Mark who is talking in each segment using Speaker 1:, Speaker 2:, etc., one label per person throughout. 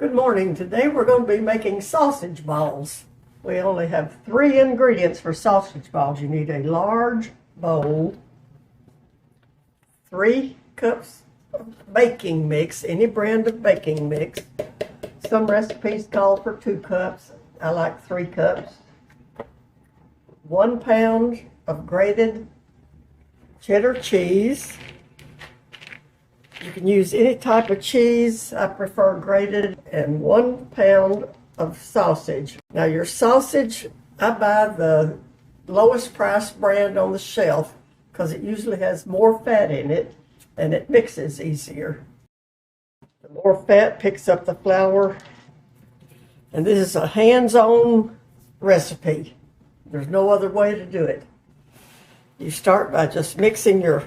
Speaker 1: Good morning. Today we're going to be making sausage balls. We only have 3 ingredients for sausage balls. You need a large bowl, 3 cups of baking mix, any brand of baking mix. Some recipes call for 2 cups. I like 3 cups. 1 pound of grated cheddar cheese. You can use any type of cheese. I prefer grated. And 1 pound of sausage. Now your sausage, I buy the lowest price brand on the shelf because it usually has more fat in it and it mixes easier. The more fat picks up the flour. And this is a hands-on recipe. There's no other way to do it. You start by just mixing your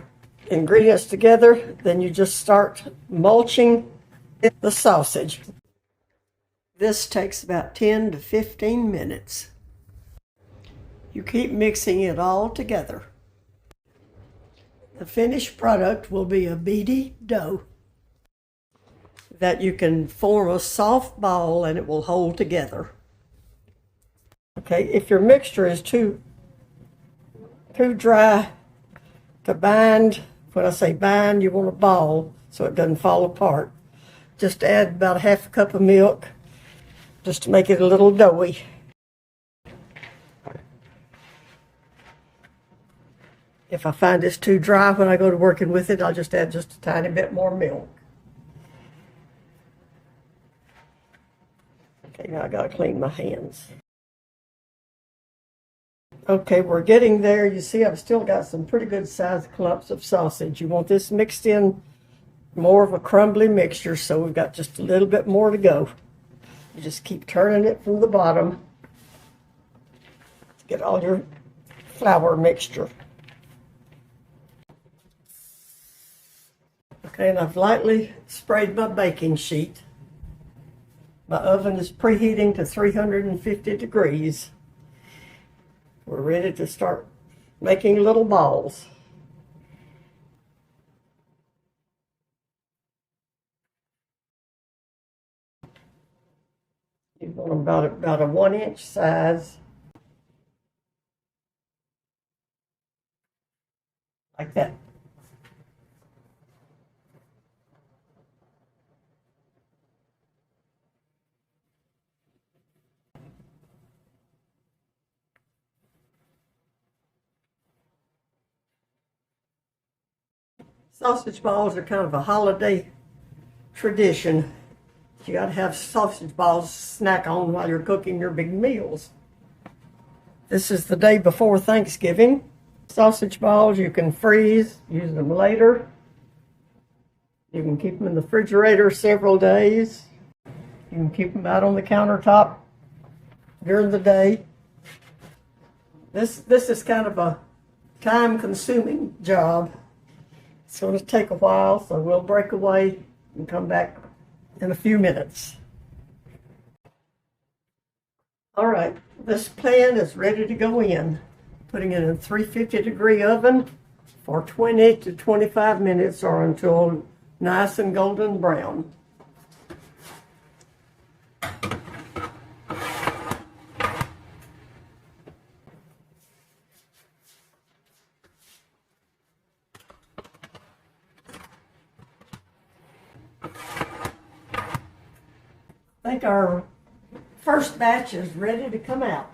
Speaker 1: ingredients together, then you just start mulching the sausage. This takes about 10 to 15 minutes. You keep mixing it all together. The finished product will be a beady dough that you can form a soft ball and it will hold together. Okay, if your mixture is too dry to bind, when I say bind, you want a ball so it doesn't fall apart. Just add about 1/2 cup of milk just to make it a little doughy. If I find it's too dry when I go to working with it, I'll just add just a tiny bit more milk. Okay, now I gotta clean my hands. Okay, we're getting there. You see, I've still got some pretty good sized clumps of sausage. You want this mixed in more of a crumbly mixture, so we've got just a little bit more to go. You just keep turning it from the bottom to get all your flour mixture. Okay, and I've lightly sprayed my baking sheet. My oven is preheating to 350 degrees. We're ready to start making little balls. You want them about a 1-inch size. Like that. Sausage balls are kind of a holiday tradition. You got to have sausage balls to snack on while you're cooking your big meals. This is the day before Thanksgiving. Sausage balls you can freeze, use them later. You can keep them in the refrigerator several days. You can keep them out on the countertop during the day. This is kind of a time-consuming job. It's going to take a while, so we'll break away and come back in a few minutes. All right, this pan is ready to go in. Putting it in a 350-degree oven for 20 to 25 minutes or until nice and golden brown. I think our first batch is ready to come out.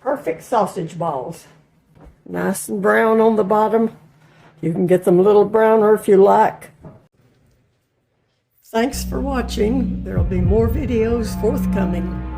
Speaker 1: Perfect sausage balls. Nice and brown on the bottom. You can get them a little browner if you like. Thanks for watching. There will be more videos forthcoming.